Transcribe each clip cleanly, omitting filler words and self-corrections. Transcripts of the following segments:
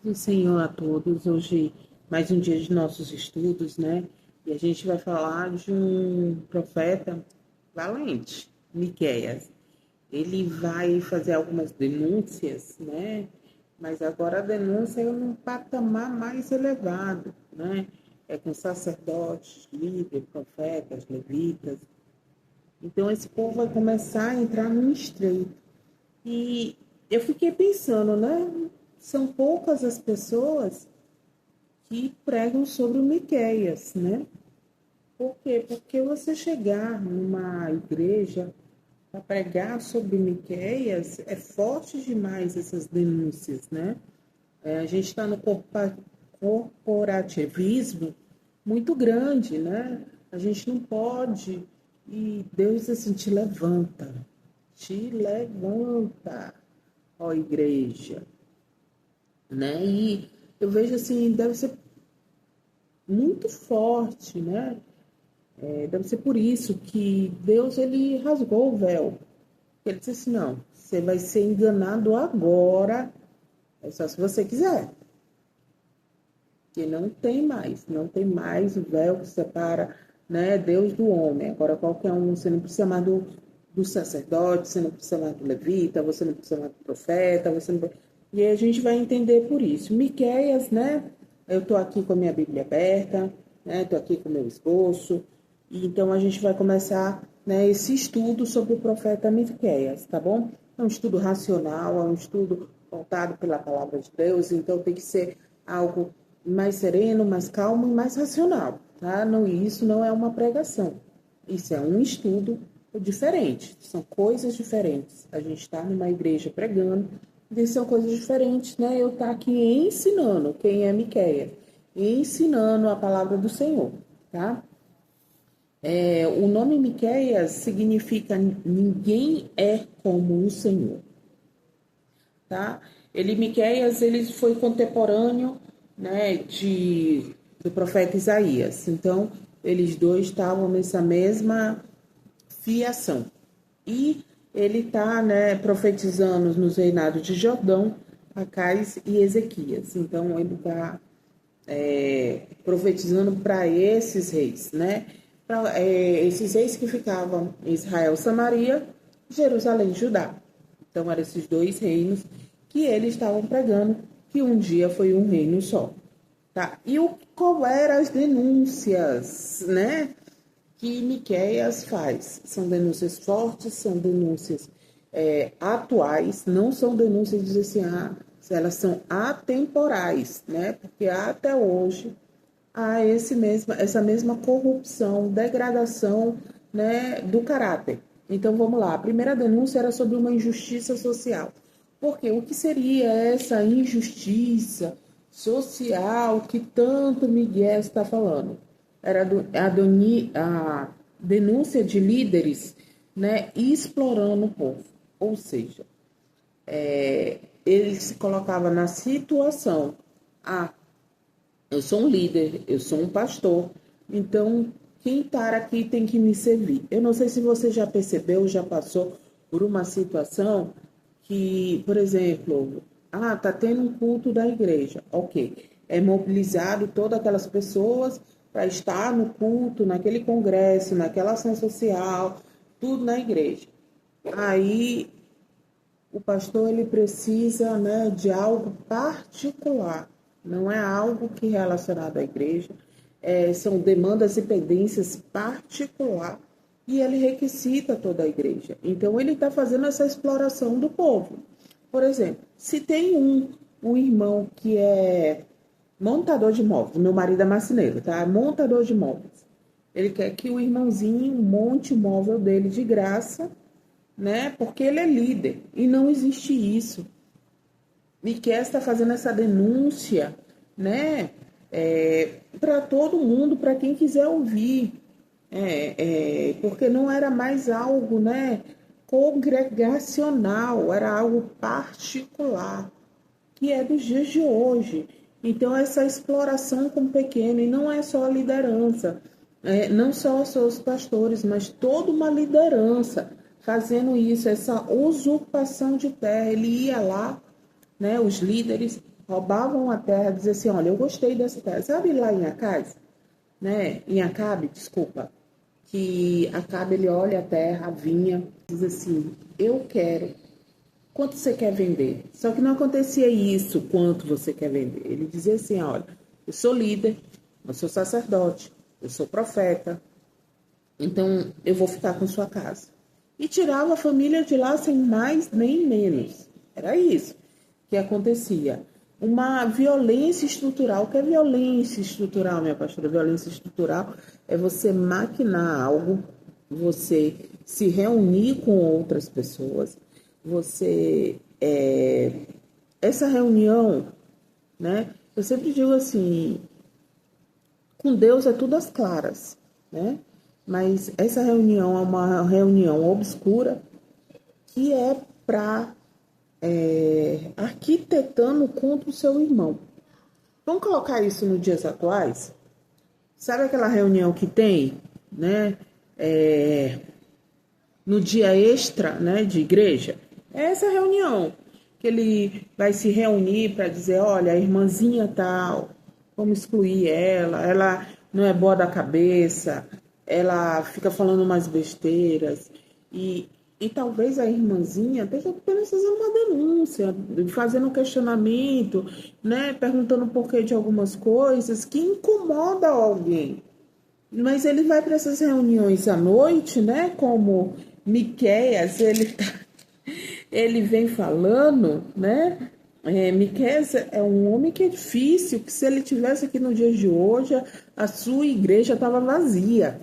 do Senhor a todos. Hoje, mais um dia de nossos estudos, né? E a gente vai falar de um profeta valente, Miqueias. Ele vai fazer algumas denúncias, né? Mas agora a denúncia é num patamar mais elevado, né? É com sacerdotes, líderes, profetas, levitas. Então, esse povo vai começar a entrar no estreito. E eu fiquei pensando, né? São poucas as pessoas que pregam sobre o Miqueias, né? Por quê? Porque você chegar numa igreja para pregar sobre Miqueias é forte demais essas denúncias, né? A gente está no corporativismo muito grande, né? A gente não pode. E Deus assim te levanta, ó igreja, né? E eu vejo assim, deve ser muito forte, né? Deve ser por isso que Deus ele rasgou o véu. Ele disse assim, não, você vai ser enganado agora, é só se você quiser. Que não tem mais o véu que separa, né, Deus do homem. Agora qualquer um, você não precisa mais do sacerdote, você não precisa mais do levita, você não precisa mais do profeta, você não... E aí a gente vai entender por isso. Miqueias, né? Eu estou aqui com a minha Bíblia aberta, né? Estou aqui com o meu esboço. E então a gente vai começar, né, esse estudo sobre o profeta Miqueias, tá bom? É um estudo racional, é um estudo voltado pela palavra de Deus, então tem que ser algo mais sereno, mais calmo e mais racional, tá? Não, isso não é uma pregação. Isso é um estudo diferente. São coisas diferentes. A gente está numa igreja pregando, e são coisas diferentes, né? Eu estar aqui ensinando quem é Miqueias, ensinando a palavra do Senhor, tá? O nome Miqueias significa ninguém é como o Senhor, tá? Miqueias, ele foi contemporâneo, né, do profeta Isaías. Então, eles dois estavam nessa mesma fiação. E ele está, né, profetizando nos reinados de Jordão, Acais e Ezequias. Então, ele está profetizando para esses reis, né? Esses reis que ficavam em Israel, Samaria, Jerusalém, Judá. Então, eram esses dois reinos que eles estavam pregando, que um dia foi um reino só. Tá? E qual eram as denúncias, né, que Miqueias faz? São denúncias fortes, são denúncias atuais, não são denúncias de dizer assim, elas são atemporais, né? Porque até hoje há essa mesma corrupção, degradação, né, do caráter. Então vamos lá, a primeira denúncia era sobre uma injustiça social. Porque o que seria essa injustiça social que tanto Miguel está falando? Era a denúncia de líderes, né, explorando o povo. Ou seja, ele se colocava na situação: eu sou um líder, eu sou um pastor, então quem está aqui tem que me servir. Eu não sei se você já percebeu, já passou por uma situação que, por exemplo, tá tendo um culto da igreja, ok, é mobilizado todas aquelas pessoas para estar no culto, naquele congresso, naquela ação social, tudo na igreja. Aí o pastor ele precisa, né, de algo particular, não é algo que é relacionado à igreja, são demandas e pendências particular e ele requisita toda a igreja. Então ele está fazendo essa exploração do povo. Por exemplo, se tem um irmão que é montador de móveis, meu marido é marceneiro, tá? Montador de móveis. Ele quer que o irmãozinho monte o móvel dele de graça, né? Porque ele é líder e não existe isso. Miquel está fazendo essa denúncia, né? Para todo mundo, para quem quiser ouvir, porque não era mais algo, né, congregacional, era algo particular, que é dos dias de hoje. Então, essa exploração com o pequeno, e não é só a liderança, não só os pastores, mas toda uma liderança fazendo isso, essa usurpação de terra. Ele ia lá, né, os líderes, roubavam a terra, diziam assim, olha, eu gostei dessa terra. Sabe lá em Acais, né? Em Acabe, desculpa, que Acabe ele olha a terra, a vinha, diz assim, eu quero. Quanto você quer vender? Só que não acontecia isso, quanto você quer vender. Ele dizia assim, olha, eu sou líder, eu sou sacerdote, eu sou profeta, então eu vou ficar com sua casa. E tirava a família de lá sem mais nem menos. Era isso que acontecia. Uma violência estrutural. O que é violência estrutural, minha pastora? Violência estrutural é você maquinar algo, você se reunir com outras pessoas, essa reunião, né? Eu sempre digo assim, com Deus é tudo às claras, né? Mas essa reunião é uma reunião obscura que é para arquitetando contra o seu irmão. Vamos colocar isso nos dias atuais? Sabe aquela reunião que tem, né? No dia extra, né, de igreja? É essa reunião que ele vai se reunir para dizer, olha, a irmãzinha tal, vamos excluir ela não é boa da cabeça, ela fica falando umas besteiras e talvez a irmãzinha esteja apenas fazendo uma denúncia, fazendo um questionamento, né, perguntando o porquê de algumas coisas que incomodam alguém. Mas ele vai para essas reuniões à noite, né? Como Miqueias, ele vem falando, né? Miqueias é um homem que é difícil, que se ele tivesse aqui no dia de hoje, a sua igreja estava vazia.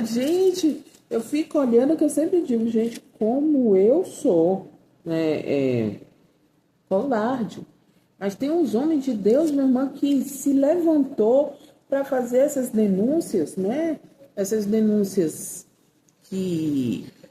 Gente, eu fico olhando que eu sempre digo, gente, como eu sou, né? Covarde. Mas tem uns homens de Deus, meu irmão, que se levantou para fazer essas denúncias, né? Essas denúncias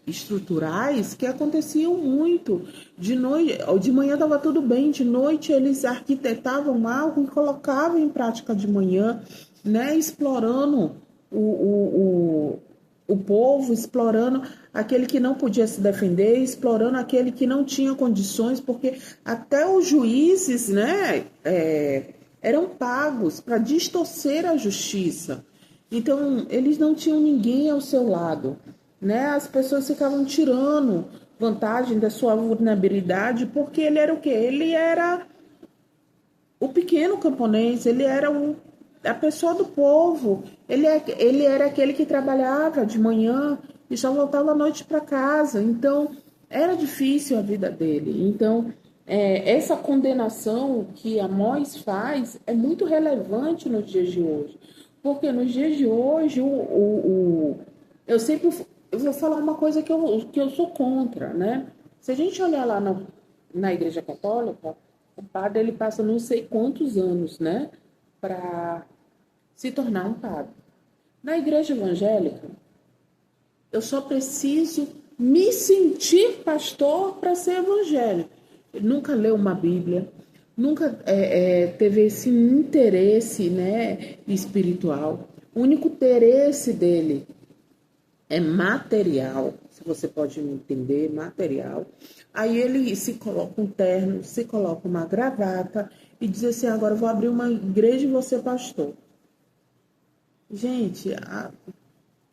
estruturais que aconteciam muito. De noite, de manhã estava tudo bem, de noite eles arquitetavam algo e colocavam em prática de manhã, né? Explorando o povo, explorando aquele que não podia se defender, explorando aquele que não tinha condições, porque até os juízes, né, eram pagos para distorcer a justiça. Então, eles não tinham ninguém ao seu lado, né? As pessoas ficavam tirando vantagem da sua vulnerabilidade, porque ele era o quê? Ele era o pequeno camponês, ele era a pessoa do povo, ele era aquele que trabalhava de manhã e só voltava à noite para casa. Então, era difícil a vida dele. Então, essa condenação que Amós faz é muito relevante nos dias de hoje. Porque nos dias de hoje, eu vou falar uma coisa que eu sou contra, né? Se a gente olhar lá na Igreja Católica, o padre ele passa não sei quantos anos, né, para se tornar um padre. Na Igreja Evangélica, eu só preciso me sentir pastor para ser evangélico. Ele nunca leu uma Bíblia, nunca teve esse interesse, né, espiritual. O único interesse dele é material, se você pode me entender, material. Aí ele se coloca um terno, se coloca uma gravata e diz assim, agora eu vou abrir uma igreja e vou ser pastor. Gente,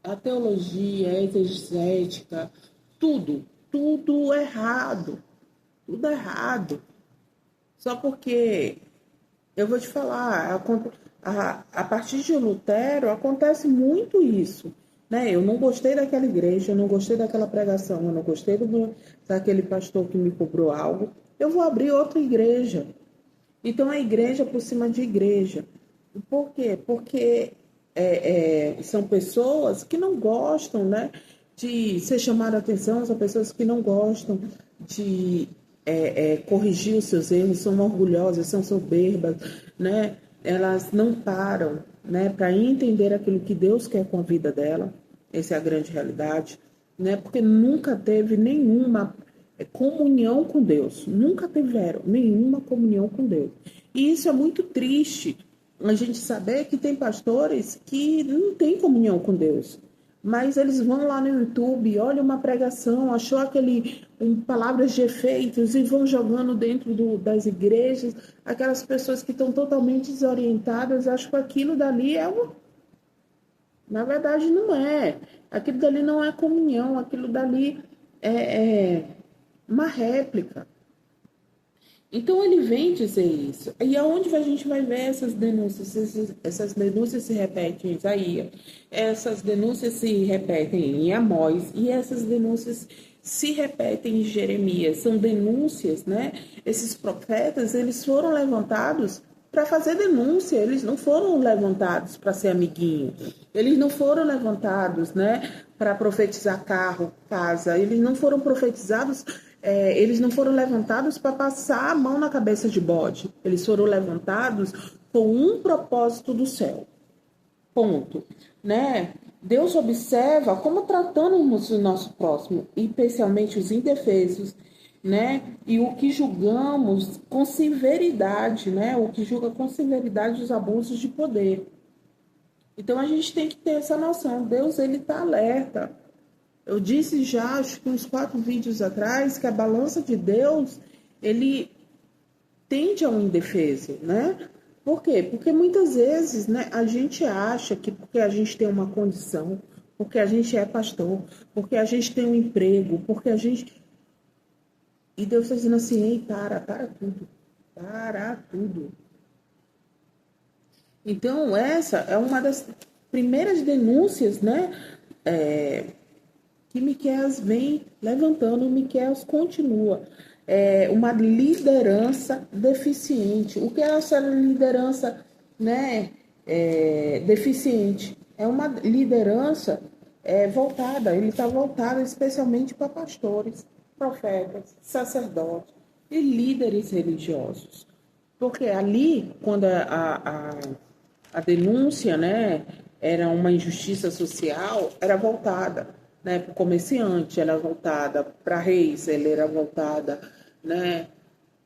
a teologia, a exegética, tudo errado. Tudo errado. Só porque, eu vou te falar, a partir de Lutero acontece muito isso. Né? Eu não gostei daquela igreja, eu não gostei daquela pregação, eu não gostei daquele pastor que me cobrou algo, eu vou abrir outra igreja. Então, é igreja por cima de igreja. Por quê? Porque são pessoas que não gostam, né, de ser chamada a atenção, são pessoas que não gostam de corrigir os seus erros, são orgulhosas, são soberbas, né? Elas não param, né, para entender aquilo que Deus quer com a vida dela. Essa é a grande realidade, né? Porque nunca teve nenhuma comunhão com Deus, nunca tiveram nenhuma comunhão com Deus. E isso é muito triste, a gente saber que tem pastores que não têm comunhão com Deus. Mas eles vão lá no YouTube, olha uma pregação, achou palavras de efeitos e vão jogando dentro das igrejas. Aquelas pessoas que estão totalmente desorientadas acham que aquilo dali na verdade não é. Aquilo dali não é comunhão, aquilo dali é uma réplica. Então ele vem dizer isso. E aonde a gente vai ver essas denúncias? Essas denúncias se repetem em Isaías, essas denúncias se repetem em Amós, e essas denúncias se repetem em Jeremias. São denúncias, né? Esses profetas, eles foram levantados para fazer denúncia, eles não foram levantados para ser amiguinho, eles não foram levantados, né, para profetizar carro, casa, eles não foram profetizados, eles não foram levantados para passar a mão na cabeça de bode, eles foram levantados com um propósito do céu. Ponto, né? Deus observa como tratamos o nosso próximo, especialmente os indefesos, né? E o que julgamos com severidade, né? O que julga com severidade os abusos de poder. Então a gente tem que ter essa noção. Deus, ele está alerta. Eu disse já, acho que uns 4 vídeos atrás, que a balança de Deus, ele tende ao indefeso, né? Por quê? Porque muitas vezes, né, a gente acha que porque a gente tem uma condição, porque a gente é pastor, porque a gente tem um emprego, porque a gente... E Deus está dizendo assim, ei, para tudo. Para tudo. Então, essa é uma das primeiras denúncias, né, que Miqueias vem levantando, Miqueias continua. Uma liderança deficiente. O que é essa liderança, né, deficiente? É uma liderança voltada, ele está voltado especialmente para pastores, profetas, sacerdotes e líderes religiosos. Porque ali, quando a denúncia, né, era uma injustiça social, era voltada, né, para o comerciante, era voltada para reis, ele era voltada, né,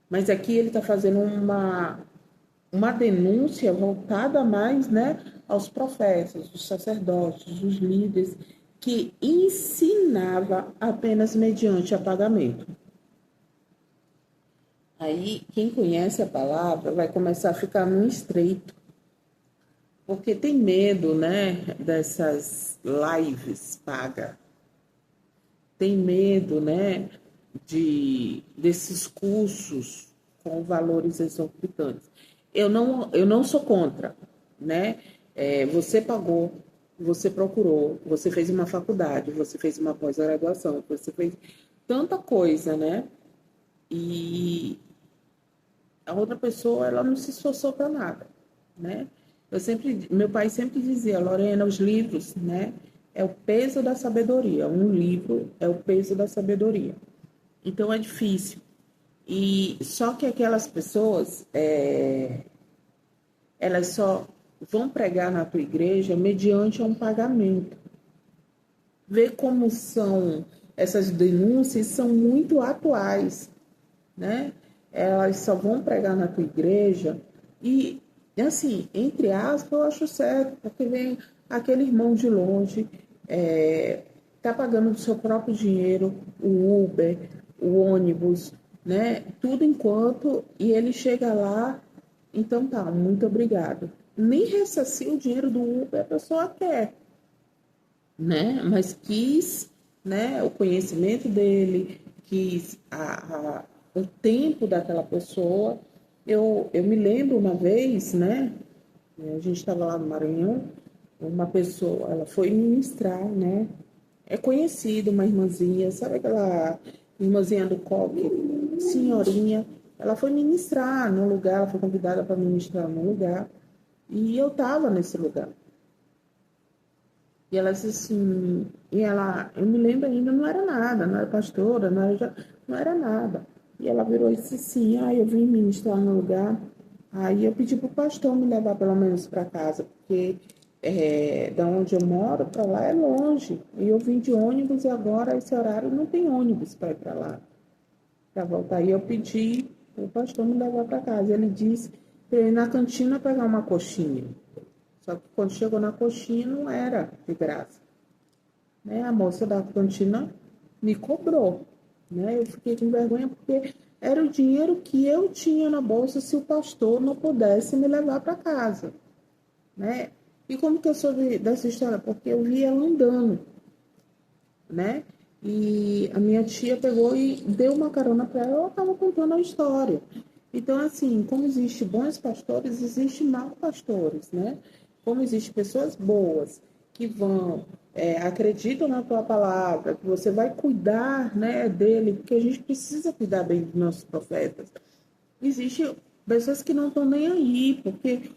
mas aqui ele está fazendo uma denúncia voltada mais, né, aos profetas, os sacerdotes, os líderes, que ensinava apenas mediante apagamento. Aí, quem conhece a palavra vai começar a ficar num estreito, porque tem medo, né, dessas lives pagas. Tem medo, né, desses cursos com valores exorbitantes. Eu não sou contra, né? Você pagou, você procurou, você fez uma faculdade, você fez uma pós-graduação, você fez tanta coisa, né? E a outra pessoa, ela não se esforçou para nada, né? Meu pai sempre dizia, Lorena, os livros, né? É o peso da sabedoria. Um livro é o peso da sabedoria. Então é difícil. E só que aquelas pessoas, elas só vão pregar na tua igreja mediante um pagamento. Vê como são essas denúncias, são muito atuais, né? Elas só vão pregar na tua igreja e, assim, entre aspas, eu acho certo, porque vem aquele irmão de longe, tá pagando do seu próprio dinheiro o Uber, o ônibus, né? Tudo enquanto, e ele chega lá, então tá, muito obrigado. Nem ressarcir o dinheiro do Uber a pessoa quer, né? Mas quis, né, o conhecimento dele, quis o tempo daquela pessoa. Eu me lembro uma vez, né? A gente estava lá no Maranhão, uma pessoa, ela foi ministrar, né? É conhecida, uma irmãzinha, sabe aquela irmãzinha do coque? Senhorinha. Ela foi ministrar no lugar, ela foi convidada para ministrar no lugar. E eu estava nesse lugar. E ela disse assim, eu me lembro ainda, não era nada, não era pastora, não era nada. E ela virou e disse assim, eu vim ministrar no lugar. Aí eu pedi para o pastor me levar pelo menos para casa, porque da onde eu moro para lá é longe. E eu vim de ônibus e agora esse horário não tem ônibus para ir para lá, para voltar. E eu pedi para o pastor me levar para casa. Ele disse para eu ir na cantina pegar uma coxinha. Só que quando chegou na coxinha não era de graça. né? A moça da cantina me cobrou, né? Eu fiquei com vergonha porque era o dinheiro que eu tinha na bolsa se o pastor não pudesse me levar para casa, né? E como que eu soube dessa história? Porque eu vi ela andando, né? E a minha tia pegou e deu uma carona para ela, ela estava contando a história. Então, assim, como existe bons pastores, existe maus pastores, né? Como existe pessoas boas que vão, acreditam na tua palavra, que você vai cuidar, né, dele, porque a gente precisa cuidar bem dos nossos profetas. Existe pessoas que não estão nem aí, porque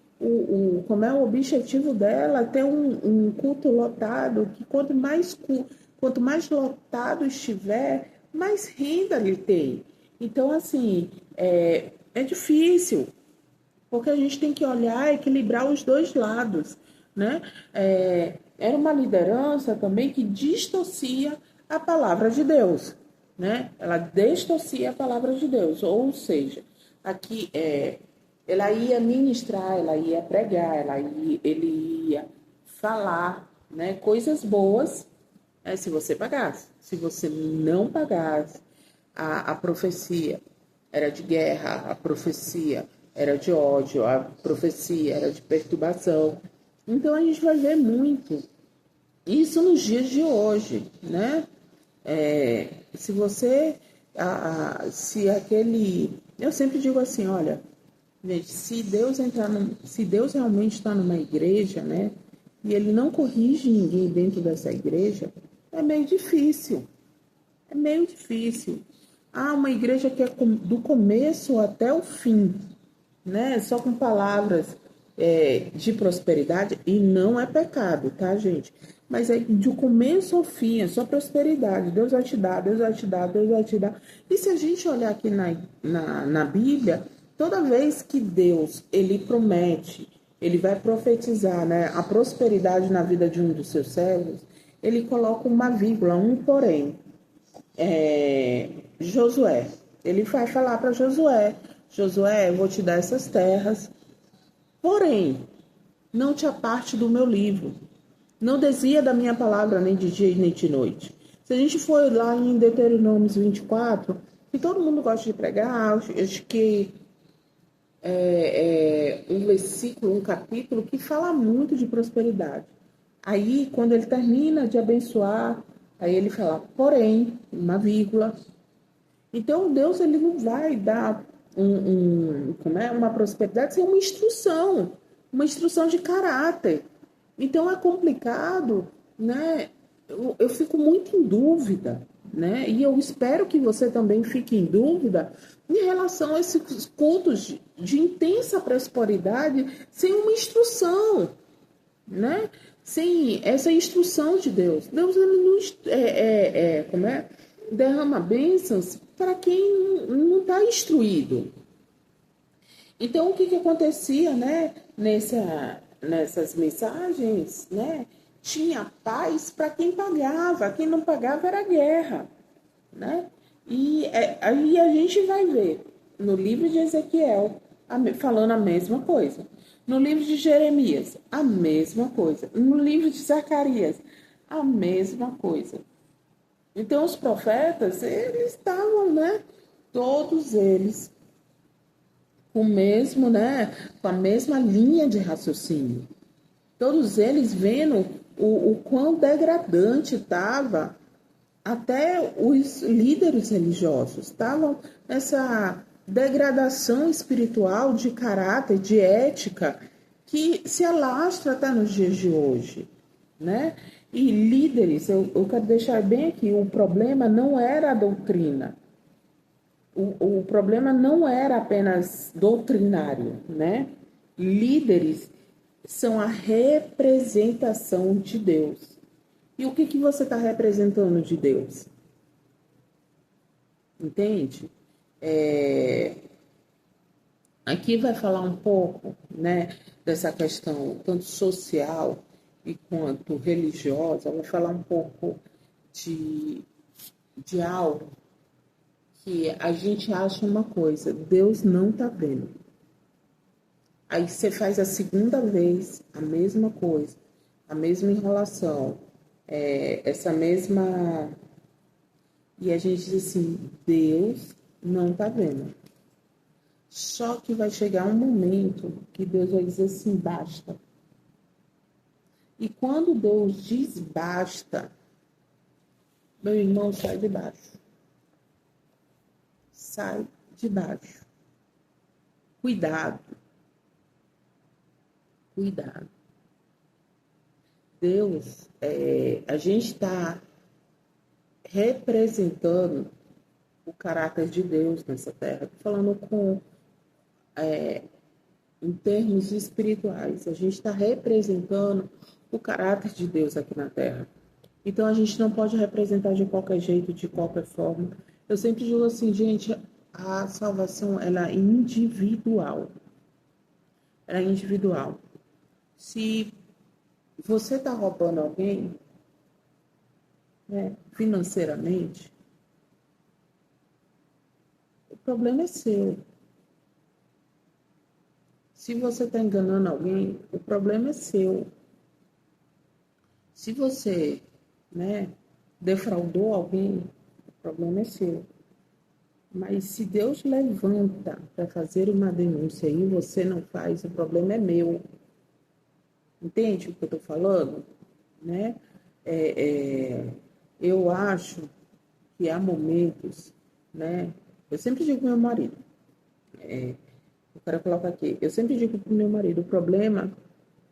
como é o objetivo dela, ter um culto lotado, que quanto mais lotado estiver, mais renda ele tem. Então, assim, é difícil, porque a gente tem que olhar e equilibrar os dois lados, né? Era uma liderança também que distorcia a palavra de Deus, né? Ela distorcia a palavra de Deus, ou seja, aqui ela ia ministrar, ela ia pregar, ele ia falar, né? Coisas boas, se você pagasse. Se você não pagasse, a profecia era de guerra, a profecia era de ódio, a profecia era de perturbação. Então a gente vai ver muito isso nos dias de hoje, né? Se você, se aquele, eu sempre digo assim, olha, gente, se Deus realmente está numa igreja, né? E ele não corrige ninguém dentro dessa igreja, é meio difícil. É meio difícil. Uma igreja que é do começo até o fim, né? Só com palavras de prosperidade, e não é pecado, tá, gente? Mas é do começo ao fim, é só prosperidade. Deus vai te dar, Deus vai te dar, Deus vai te dar. E se a gente olhar aqui na Bíblia, toda vez que Deus, ele promete, ele vai profetizar, né, a prosperidade na vida de um dos seus servos, ele coloca uma vírgula, um porém. Josué. Ele vai falar para Josué: Josué, eu vou te dar essas terras, porém, não te aparte do meu livro. Não desvia da minha palavra nem de dia nem de noite. Se a gente for lá em Deuteronômio 24, que todo mundo gosta de pregar, acho que um versículo, um capítulo que fala muito de prosperidade. Aí, quando ele termina de abençoar, aí ele fala, porém, uma vírgula. Então, Deus ele não vai dar uma prosperidade sem uma instrução de caráter. Então, é complicado, né? Eu fico muito em dúvida, né? E eu espero que você também fique em dúvida em relação a esses cultos de intensa prosperidade sem uma instrução, né? Sem essa instrução de Deus. Deus ele não derrama bênçãos para quem não está instruído. Então, o que acontecia, né? Nessas mensagens, né? Tinha paz para quem pagava, quem não pagava era guerra, né? E aí a gente vai ver no livro de Ezequiel falando a mesma coisa. No livro de Jeremias, a mesma coisa. No livro de Zacarias, a mesma coisa. Então, os profetas, eles estavam, né? Todos eles com o mesmo, né? Com a mesma linha de raciocínio. Todos eles vendo o quão degradante estava. Até os líderes religiosos estavam nessa degradação espiritual de caráter, de ética, que se alastra até nos dias de hoje, né? E líderes, eu quero deixar bem aqui, o problema não era a doutrina, o problema não era apenas doutrinário, né? Líderes são a representação de Deus. E o que você está representando de Deus? Entende? Aqui vai falar um pouco, né, dessa questão tanto social e quanto religiosa. Vai falar um pouco de algo que a gente acha uma coisa, Deus não está vendo. Aí você faz a segunda vez a mesma coisa, a mesma enrolação. essa mesma... E a gente diz assim, Deus não está vendo. Só que vai chegar um momento que Deus vai dizer assim, basta. E quando Deus diz basta, meu irmão, sai de baixo. Sai de baixo. Cuidado. Cuidado. Deus, a gente está representando o caráter de Deus nessa terra. Falando em termos espirituais, a gente está representando o caráter de Deus aqui na terra. Então a gente não pode representar de qualquer jeito, de qualquer forma. Eu sempre digo assim, gente, a salvação ela é individual. Ela é individual. Se você está roubando alguém, né, financeiramente, o problema é seu. Se você está enganando alguém, o problema é seu. Se você, né, defraudou alguém, o problema é seu. Mas se Deus levanta para fazer uma denúncia e você não faz, o problema é meu. Entende o que eu estou falando? Né? Eu acho que há momentos, né? Eu sempre digo para meu marido, eu quero colocar aqui, eu sempre digo para o meu marido, o problema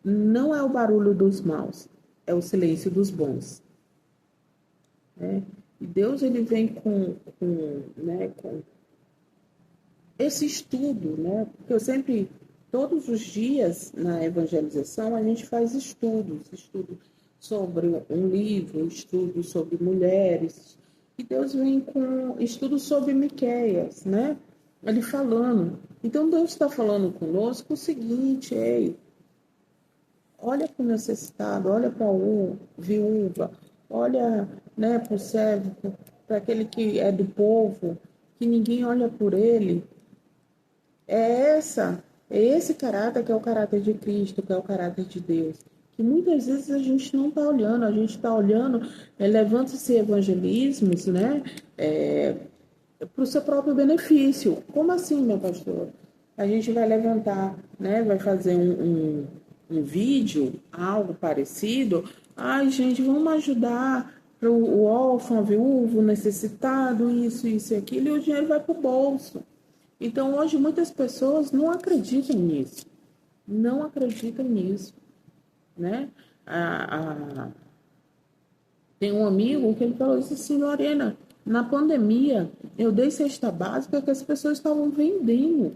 não é o barulho dos maus, é o silêncio dos bons. Né? E Deus ele vem com esse estudo, né? Porque eu sempre, todos os dias na evangelização, a gente faz estudo sobre um livro, estudo sobre mulheres, e Deus vem com estudo sobre Miqueias, né? Ele falando. Então Deus está falando conosco o seguinte, ei, olha para o necessitado, olha para a viúva, olha, né, para o servo, para aquele que é do povo, que ninguém olha por ele. É esse caráter que é o caráter de Cristo, que é o caráter de Deus. Que muitas vezes a gente não está olhando, a gente está olhando, levanta-se evangelismos, né? Para o seu próprio benefício. Como assim, meu pastor? A gente vai levantar, né? Vai fazer um vídeo, algo parecido. Ai, gente, vamos ajudar o órfão, a viúvo, o necessitado, isso e aquilo, e o dinheiro vai para o bolso. Então, hoje, muitas pessoas não acreditam nisso. Não acreditam nisso, né? Tem um amigo que ele falou isso assim, Lorena, na pandemia, eu dei cesta básica que as pessoas estavam vendendo,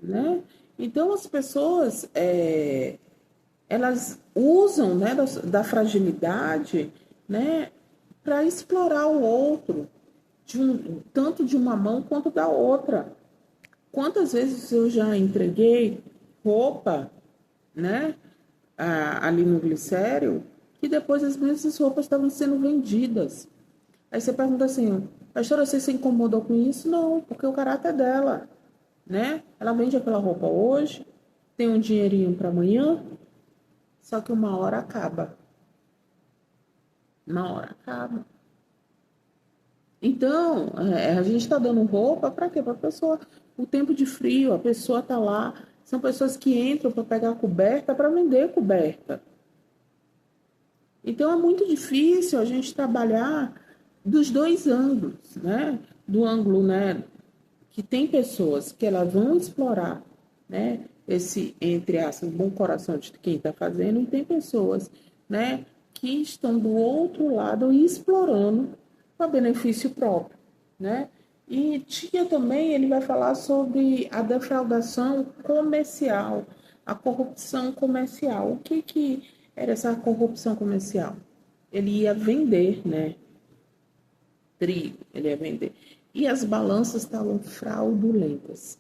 né? Então, as pessoas, elas usam, né, da fragilidade, né, para explorar o outro, tanto de uma mão quanto da outra. Quantas vezes eu já entreguei roupa, né, ali no glicério, que depois as mesmas roupas estavam sendo vendidas. Aí você pergunta assim, pastora, você se incomodou com isso? Não, porque o caráter dela, né? Ela vende aquela roupa hoje, tem um dinheirinho para amanhã, só que uma hora acaba. Uma hora acaba. Então, a gente está dando roupa para quê? Para a pessoa, o tempo de frio, a pessoa está lá. São pessoas que entram para pegar coberta para vender coberta. Então, é muito difícil a gente trabalhar dos dois ângulos, né? Do ângulo, né, que tem pessoas que elas vão explorar, né, esse, entre aspas, bom coração de quem está fazendo, e tem pessoas, né, que estão do outro lado explorando para benefício próprio, né? E tinha também, ele vai falar sobre a defraudação comercial, a corrupção comercial. O que era essa corrupção comercial? Ele ia vender, né? Trigo, ele ia vender. E as balanças estavam fraudulentas.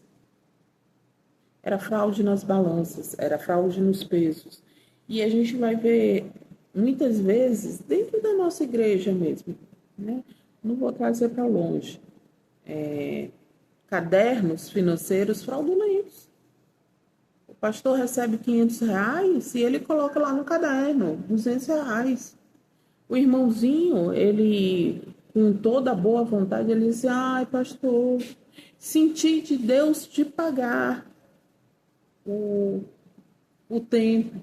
Era fraude nas balanças, era fraude nos pesos. E a gente vai ver muitas vezes dentro da nossa igreja mesmo, né? Não vou trazer para longe. Cadernos financeiros fraudulentos. pastor recebe R$ 500 e ele coloca lá no caderno, R$ 200. O irmãozinho, ele, com toda a boa vontade, ele diz: ai, pastor, senti de Deus te pagar o, o tempo,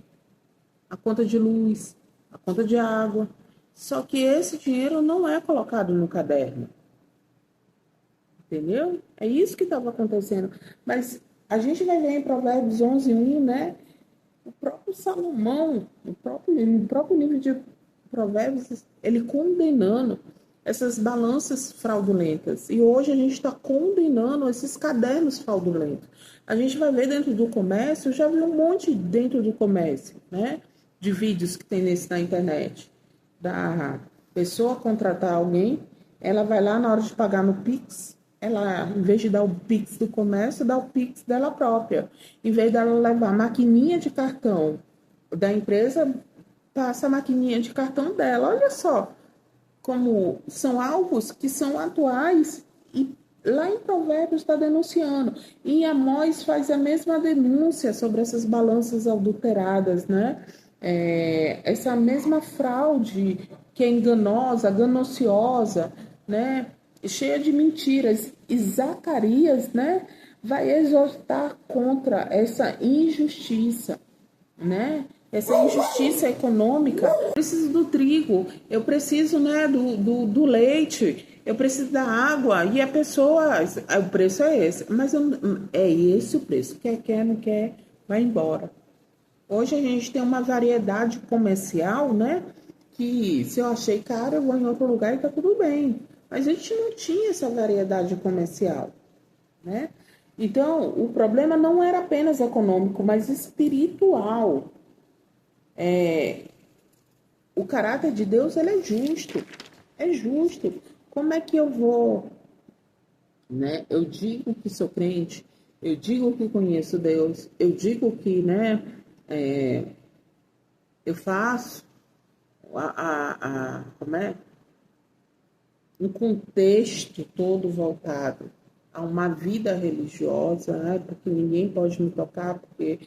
a conta de luz, a conta de água. Só que esse dinheiro não é colocado no caderno. Entendeu? É isso que estava acontecendo. Mas a gente vai ver em Provérbios 11:1, né? O próprio Salomão, no próprio livro de Provérbios, ele condenando essas balanças fraudulentas. E hoje a gente está condenando esses cadernos fraudulentos. A gente vai ver dentro do comércio, já vi um monte dentro do comércio, né? De vídeos que tem na internet. Da pessoa contratar alguém, ela vai lá na hora de pagar no Pix, ela, em vez de dar o Pix do comércio, dá o Pix dela própria. Em vez dela levar a maquininha de cartão da empresa, passa a maquininha de cartão dela. Olha só como são alvos que são atuais e lá em Provérbios está denunciando. E em Amós faz a mesma denúncia sobre essas balanças adulteradas, né? Essa mesma fraude que é enganosa, gananciosa, né? Cheia de mentiras. E Zacarias, né? Vai exortar contra essa injustiça, né? Essa injustiça econômica. Eu preciso do trigo, eu preciso, né, do leite, eu preciso da água. E a pessoa, o preço é esse. Mas é esse o preço. Quer, não quer, vai embora. Hoje a gente tem uma variedade comercial, né? Que se eu achei caro, eu vou em outro lugar e tá tudo bem. Mas a gente não tinha essa variedade comercial, né? Então, o problema não era apenas econômico, mas espiritual. O caráter de Deus, ele é justo. É justo. Como é que eu vou, né? Eu digo que sou crente, eu digo que conheço Deus, eu digo que, né, eu faço como é? Um contexto todo voltado a uma vida religiosa, né? Porque ninguém pode me tocar, porque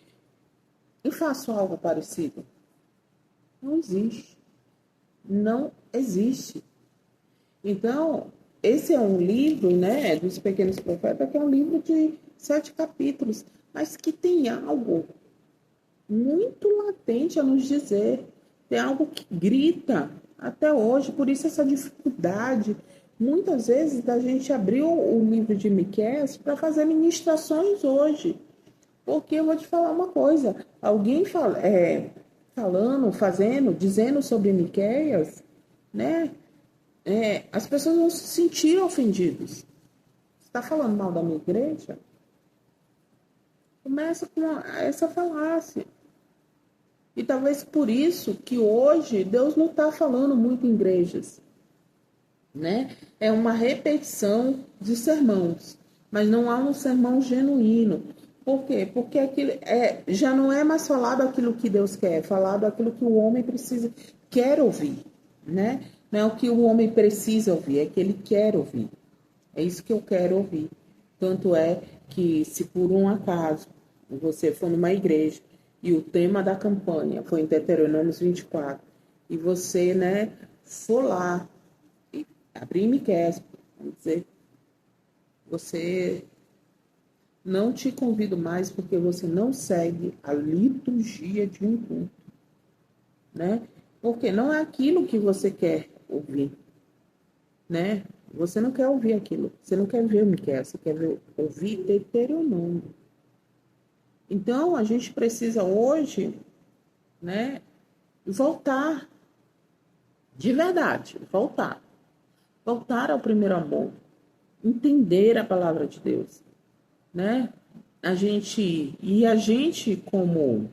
eu faço algo parecido. Não existe. Não existe. Então, esse é um livro, né, dos Pequenos Profetas, que é um livro de 7 capítulos, mas que tem algo muito latente a nos dizer. Tem algo que grita até hoje, por isso essa dificuldade, muitas vezes, da gente abrir o livro de Miqueias para fazer ministrações hoje. Porque eu vou te falar uma coisa, alguém falando, fazendo, dizendo sobre Miqueias, né? As pessoas vão se sentir ofendidas. Você está falando mal da minha igreja? Começa com essa falácia. E talvez por isso que hoje Deus não está falando muito em igrejas, né? É uma repetição de sermões, mas não há um sermão genuíno. Por quê? Porque aquilo já não é mais falado aquilo que Deus quer, é falado aquilo que o homem precisa, quer ouvir, né? Não é o que o homem precisa ouvir, é que ele quer ouvir. É isso que eu quero ouvir. Tanto é que, se por um acaso você for numa igreja e o tema da campanha foi em Deuteronômio 24, e você, né, for lá e abrir Miqueias, vamos dizer, você não te convido mais porque você não segue a liturgia de um culto, né? Porque não é aquilo que você quer ouvir, né? Você não quer ouvir aquilo, você não quer ver o Miqueias, você quer ouvir Deuteronômio. Então, a gente precisa hoje, né, voltar, de verdade, voltar ao primeiro amor, entender a palavra de Deus, né? A gente como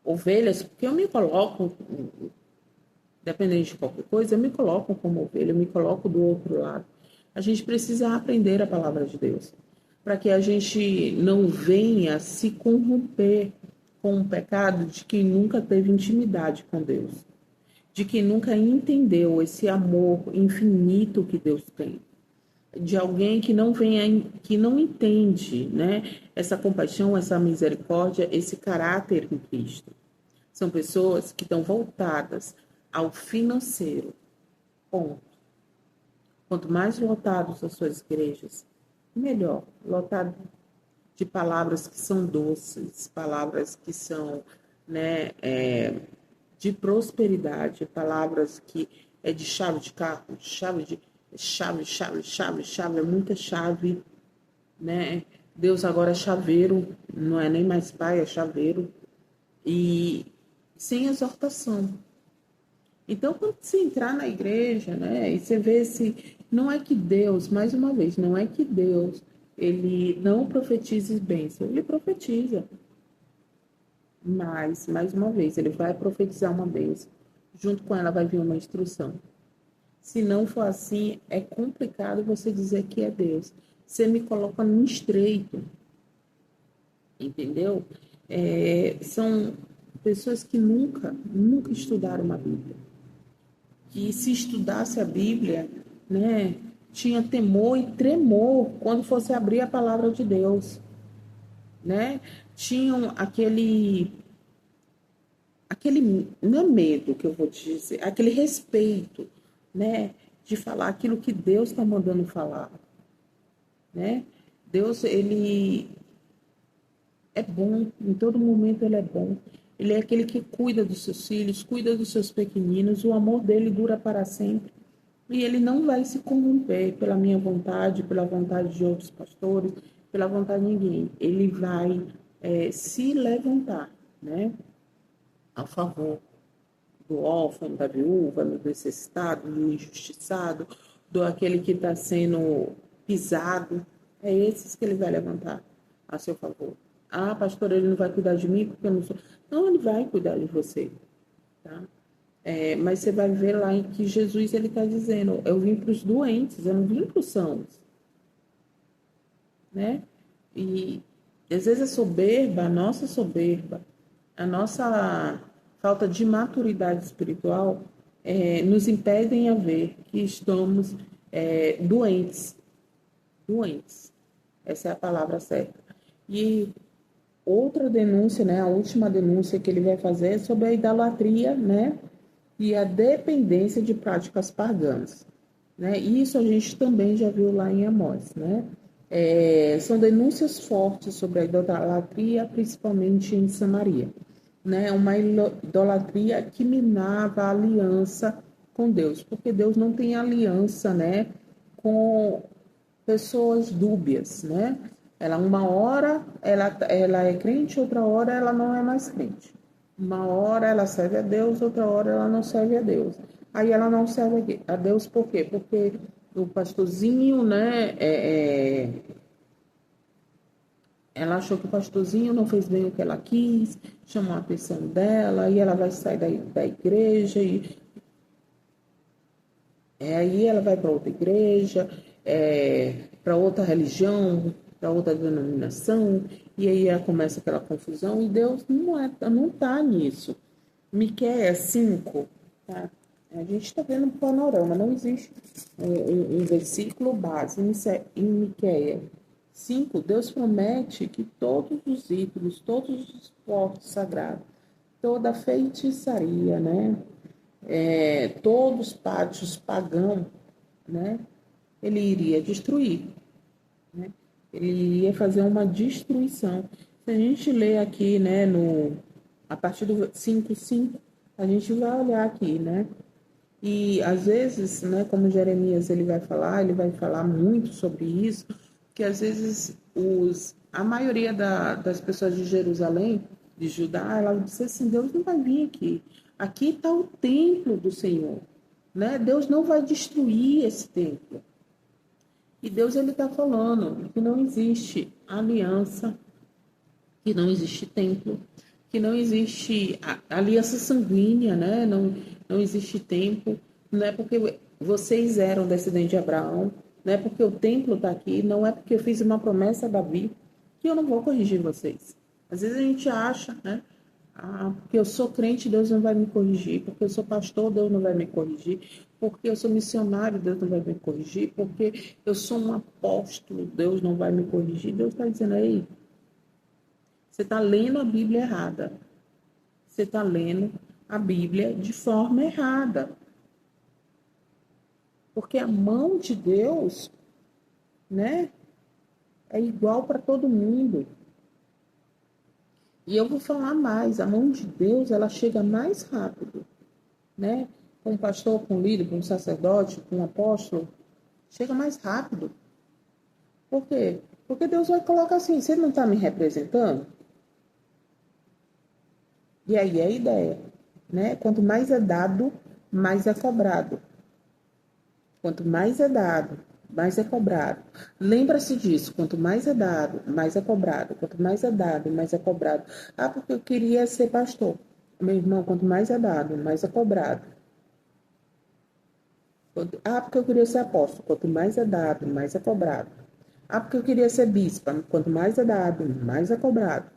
ovelhas, porque eu me coloco, dependendo de qualquer coisa, eu me coloco como ovelha, eu me coloco do outro lado. A gente precisa aprender a palavra de Deus, para que a gente não venha se corromper com o pecado de quem nunca teve intimidade com Deus, de quem nunca entendeu esse amor infinito que Deus tem. de alguém que não vem, que não entende, né? Essa compaixão, essa misericórdia, esse caráter em Cristo. São pessoas que estão voltadas ao financeiro. Ponto. Quanto mais lotados as suas igrejas, melhor. Lotado de palavras que são doces, palavras que são, né, de prosperidade, palavras que é de chave de carro, chave, é muita chave, né? Deus agora é chaveiro, não é nem mais pai, é chaveiro. E sem exortação. Então, quando você entrar na igreja, né, e você vê se não é que Deus, mais uma vez, não é que Deus ele não profetize bênção, ele profetiza. Mas, mais uma vez, ele vai profetizar uma bênção. Junto com ela vai vir uma instrução. Se não for assim, é complicado você dizer que é Deus. Você me coloca no estreito, entendeu? São pessoas que nunca estudaram uma Bíblia. Que se estudasse a Bíblia, né, tinha temor e tremor quando fosse abrir a palavra de Deus, né? Tinham aquele não é medo que eu vou te dizer, aquele respeito, né, de falar aquilo que Deus está mandando falar, né? Deus, ele é bom, em todo momento ele é bom. Ele é aquele que cuida dos seus filhos, cuida dos seus pequeninos, o amor dele dura para sempre. E ele não vai se corromper pela minha vontade, pela vontade de outros pastores, pela vontade de ninguém. Ele vai se levantar, né, a favor do órfão, da viúva, do necessitado, do injustiçado, do aquele que está sendo pisado. É esses que ele vai levantar a seu favor. Ah, pastor, ele não vai cuidar de mim porque eu não sou. Não, ele vai cuidar de você, tá? Mas você vai ver lá em que Jesus ele está dizendo: eu vim para os doentes, eu não vim para os sãos, né? E às vezes a soberba, a nossa falta de maturidade espiritual nos impedem a ver que estamos doentes, doentes. Essa é a palavra certa. E outra denúncia, né? A última denúncia que ele vai fazer é sobre a idolatria, né? E a dependência de práticas pagãs, né? Isso a gente também já viu lá em Amós, né? São denúncias fortes sobre a idolatria, principalmente em Samaria, né? Uma idolatria que minava a aliança com Deus, porque Deus não tem aliança, né, com pessoas dúbias, né? Ela uma hora ela é crente, outra hora ela não é mais crente. Uma hora ela serve a Deus, outra hora ela não serve a Deus. Aí ela não serve a Deus por quê? Porque o pastorzinho, né, ela achou que o pastorzinho não fez bem o que ela quis, chamou a atenção dela, e ela vai sair da igreja, e aí ela vai para outra igreja, para outra religião, para outra denominação, e aí ela começa aquela confusão, e Deus não está nisso. Miqueias 5, tá? A gente está vendo um panorama, não existe um versículo base. Em Miqueias 5, Deus promete que todos os ídolos, todos os povos sagrados, toda a feitiçaria, né? Todos os pátios pagãos, né? Ele iria destruir, né? Ele iria fazer uma destruição. Se a gente ler aqui, né, a partir do 5:5, a gente vai olhar aqui, né? E às vezes, né, como Jeremias ele vai falar muito sobre isso, que às vezes a maioria das pessoas de Jerusalém, de Judá, ela disse assim: Deus não vai vir aqui. Aqui está o templo do Senhor, né? Deus não vai destruir esse templo. E Deus ele está falando que não existe aliança, que não existe templo, que não existe aliança sanguínea, né? Não existe templo, não é porque vocês eram descendentes de Abraão, não é porque o templo está aqui, não é porque eu fiz uma promessa a Davi, que eu não vou corrigir vocês. Às vezes a gente acha, né? Porque eu sou crente, Deus não vai me corrigir. Porque eu sou pastor, Deus não vai me corrigir. porque eu sou missionário, Deus não vai me corrigir, porque eu sou um apóstolo, Deus não vai me corrigir. Deus está dizendo aí, você está lendo a Bíblia errada. Você está lendo a Bíblia de forma errada. Porque a mão de Deus, né, é igual para todo mundo. E eu vou falar mais, a mão de Deus, ela chega mais rápido, né? Com um pastor, com um líder, com um sacerdote, com um apóstolo, chega mais rápido. Por quê? Porque Deus vai colocar assim, você não está me representando? E aí é a ideia, né? Quanto mais é dado, mais é cobrado. Quanto mais é dado, mais é cobrado. Lembra-se disso, quanto mais é dado, mais é cobrado. Quanto mais é dado, mais é cobrado. Ah, porque eu queria ser pastor. Meu irmão, quanto mais é dado, mais é cobrado. Ah, porque eu queria ser apóstolo. Quanto mais é dado, mais é cobrado. Ah, porque eu queria ser bispa. Quanto mais é dado, mais é cobrado.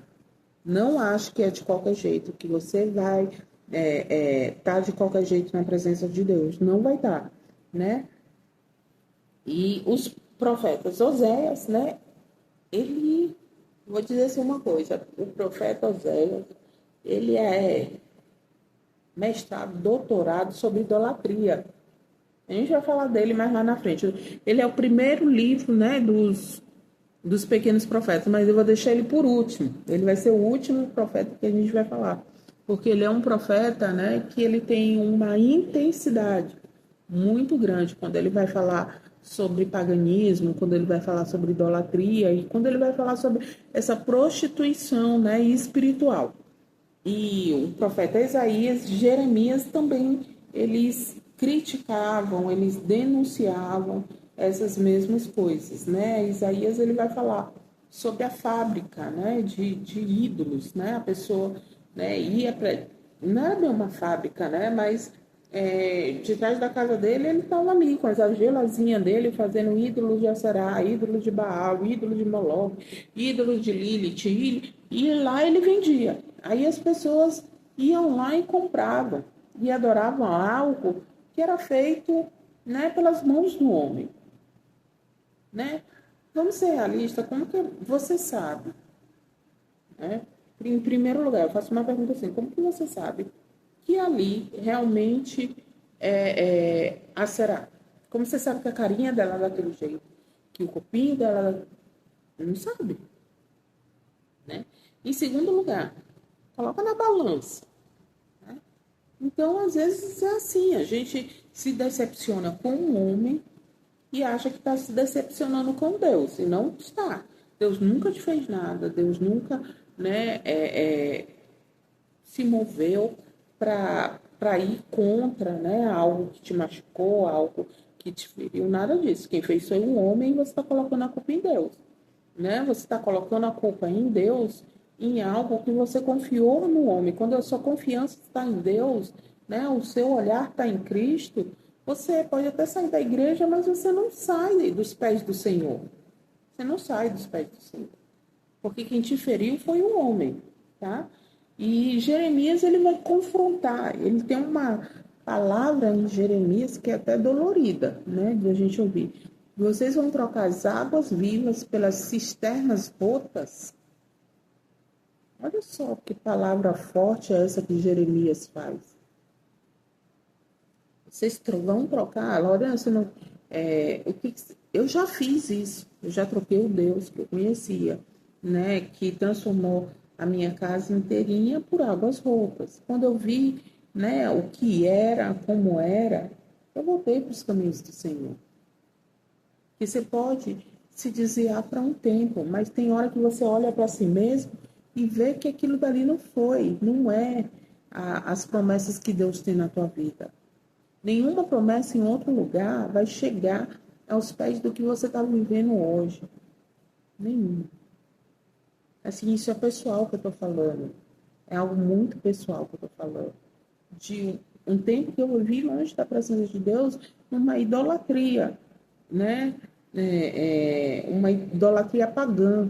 Não acho que é de qualquer jeito, que você vai tá de qualquer jeito na presença de Deus. Não vai estar, né? E os profetas Oséias, né? Vou dizer assim uma coisa, o profeta Oséias, ele é mestrado, doutorado sobre idolatria. A gente vai falar dele mais lá na frente. Ele é o primeiro livro, né, dos pequenos profetas, mas eu vou deixar ele por último. Ele vai ser o último profeta que a gente vai falar. Porque ele é um profeta, né, que ele tem uma intensidade muito grande quando ele vai falar sobre paganismo, quando ele vai falar sobre idolatria e quando ele vai falar sobre essa prostituição, né, espiritual. E o profeta Isaías, Jeremias também, eles criticavam, eles denunciavam essas mesmas coisas, né? Isaías, ele vai falar sobre a fábrica, né, de ídolos, né? A pessoa, né, ia para... Não era bem uma fábrica, né? Mas de trás da casa dele, ele estava ali com as argelazinhas dele, fazendo ídolos de Asserá, ídolos de Baal, ídolos de Moloch, ídolos de Lilith, e lá ele vendia. Aí as pessoas iam lá e compravam, e adoravam algo que era feito, né, pelas mãos do homem, né? Vamos ser realistas, como que você sabe, né? Em primeiro lugar, eu faço uma pergunta assim, como que você sabe que ali realmente a Será? Como você sabe que a carinha dela é daquele jeito? Que o corpinho dela não sabe, né? Em segundo lugar, coloca na balança, né? Então, às vezes é assim, a gente se decepciona com um homem e acha que está se decepcionando com Deus, e não está. Deus nunca te fez nada, Deus nunca, né, se moveu para ir contra, né, algo que te machucou, algo que te feriu, nada disso. Quem fez foi um homem e você está colocando a culpa em Deus, né? Você está colocando a culpa em Deus, em algo que você confiou no homem. Quando a sua confiança está em Deus, né, o seu olhar está em Cristo, você pode até sair da igreja, mas você não sai dos pés do Senhor. Você não sai dos pés do Senhor. Porque quem te feriu foi o homem, tá? E Jeremias, ele vai confrontar. Ele tem uma palavra em Jeremias que é até dolorida, né? De a gente ouvir. Vocês vão trocar as águas vivas pelas cisternas rotas? Olha só que palavra forte é essa que Jeremias faz. Vocês vão trocar? Lourenço, não, eu já fiz isso. Eu já troquei o Deus que eu conhecia, né? Que transformou a minha casa inteirinha por águas roupas. Quando eu vi, né, o que era, como era, eu voltei para os caminhos do Senhor. Que você pode se desviar para um tempo, mas tem hora que você olha para si mesmo e vê que aquilo dali não foi, não é as promessas que Deus tem na tua vida. Nenhuma promessa em outro lugar vai chegar aos pés do que você está vivendo hoje. Nenhuma. Assim, isso é pessoal que eu estou falando. É algo muito pessoal que eu estou falando. De um tempo que eu vivi longe da presença de Deus, numa idolatria, né? Uma idolatria pagã.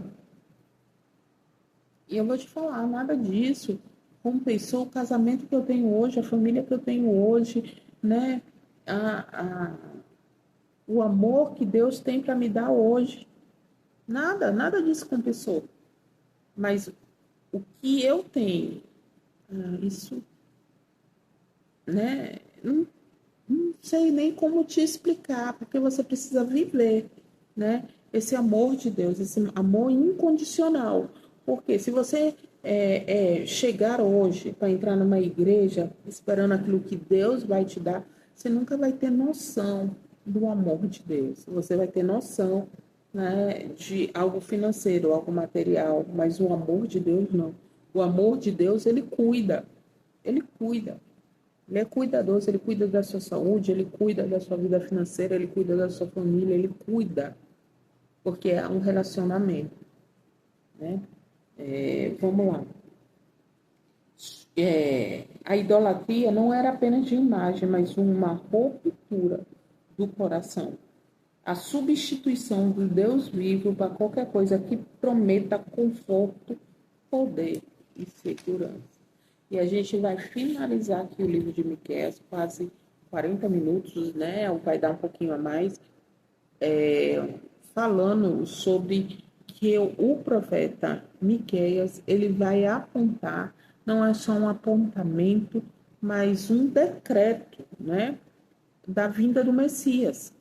E eu vou te falar, nada disso compensou o casamento que eu tenho hoje, a família que eu tenho hoje, né? a, o amor que Deus tem para me dar hoje. Nada disso compensou. Mas o que eu tenho, isso, né? Não sei nem como te explicar, porque você precisa viver, né? Esse amor de Deus, esse amor incondicional. Porque se você chegar hoje para entrar numa igreja esperando aquilo que Deus vai te dar, você nunca vai ter noção do amor de Deus. Você vai ter noção, né, de algo financeiro, algo material, mas o amor de Deus não. O amor de Deus, ele cuida. Ele cuida. Ele é cuidadoso, ele cuida da sua saúde, ele cuida da sua vida financeira, ele cuida da sua família, ele cuida, porque é um relacionamento, né? Vamos lá. A idolatria não era apenas de imagem, mas uma ruptura do coração. A substituição do Deus vivo para qualquer coisa que prometa conforto, poder e segurança. E a gente vai finalizar aqui o livro de Miqueias, quase 40 minutos, né? Ou vai dar um pouquinho a mais, falando sobre que o profeta Miqueias, ele vai apontar, não é só um apontamento, mas um decreto, né? Da vinda do Messias,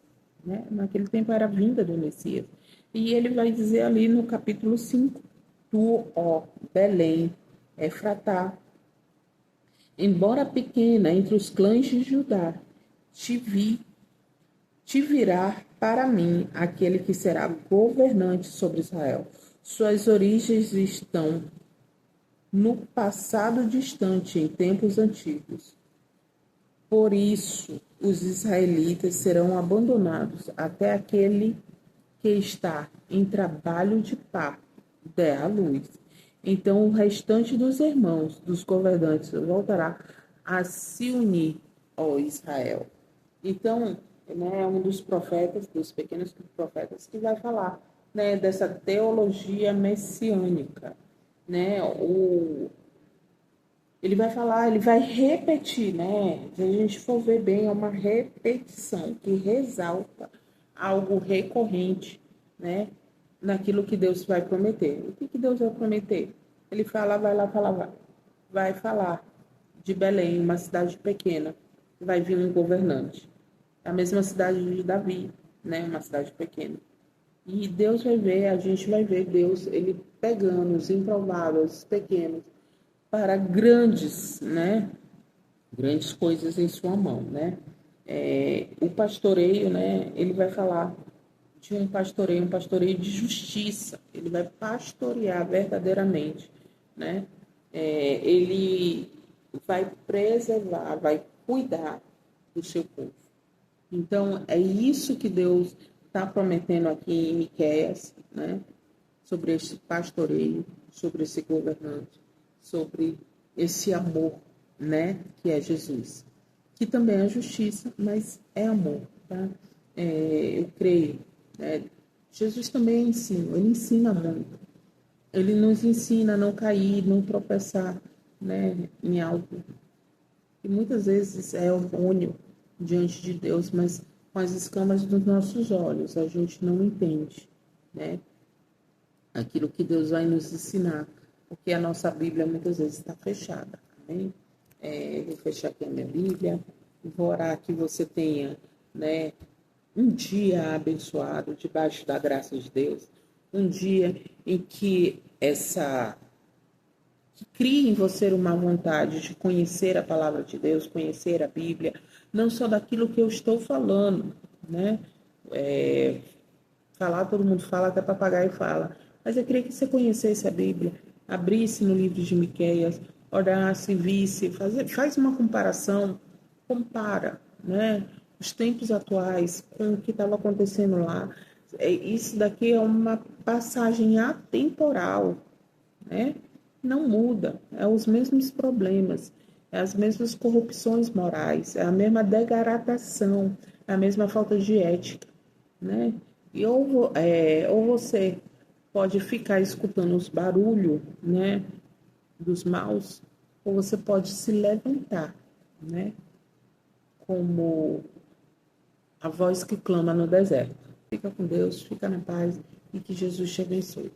né? Naquele tempo era a vinda do Messias. E ele vai dizer ali no capítulo 5, tu, ó Belém, Efratá, embora pequena entre os clãs de Judá, te vi, te virá para mim aquele que será governante sobre Israel. Suas origens estão no passado distante, em tempos antigos. Por isso, os israelitas serão abandonados até aquele que está em trabalho de parto der à luz. Então o restante dos irmãos dos governantes voltará a se unir ao Israel. Então, né, é um dos profetas, dos pequenos profetas, que vai falar, né, dessa teologia messiânica. Né? Ele vai falar, ele vai repetir, né? Se a gente for ver bem, é uma repetição que ressalta algo recorrente, né? Naquilo que Deus vai prometer. O que Deus vai prometer? Ele fala, vai lá falar, vai falar de Belém, uma cidade pequena, vai vir um governante. A mesma cidade de Davi, né? Uma cidade pequena. E Deus vai ver, a gente vai ver Deus, ele pegando os improváveis, os pequenos, para grandes, né? Grandes coisas em sua mão, né? O pastoreio, né? Ele vai falar de um pastoreio de justiça. Ele vai pastorear verdadeiramente, né? Ele vai preservar, vai cuidar do seu povo. Então, é isso que Deus está prometendo aqui em Miqueias, né? Sobre esse pastoreio, sobre esse governante, sobre esse amor, né? Que é Jesus. Que também é justiça, mas é amor, tá? Eu creio. Jesus também ensina, ele ensina muito. Ele nos ensina a não cair, não tropeçar, né? Em algo que muitas vezes é errôneo diante de Deus, mas com as escamas dos nossos olhos a gente não entende, né? Aquilo que Deus vai nos ensinar, porque a nossa Bíblia muitas vezes está fechada, amém? Vou fechar aqui a minha Bíblia, vou orar que você tenha, né, um dia abençoado debaixo da graça de Deus, um dia em que crie em você uma vontade de conhecer a palavra de Deus, conhecer a Bíblia, não só daquilo que eu estou falando, né? Falar, todo mundo fala, até papagaio fala. Mas eu queria que você conhecesse a Bíblia, abrisse no livro de Miqueias, orasse, visse, faz uma comparação, compara, né? Os tempos atuais com o que estava acontecendo lá. Isso daqui é uma passagem atemporal, né? Não muda, é os mesmos problemas, é as mesmas corrupções morais, é a mesma degradação, é a mesma falta de ética, né? E ou você pode ficar escutando os barulhos, né, dos maus, ou você pode se levantar, né, como a voz que clama no deserto. Fica com Deus, fica na paz e que Jesus te abençoe.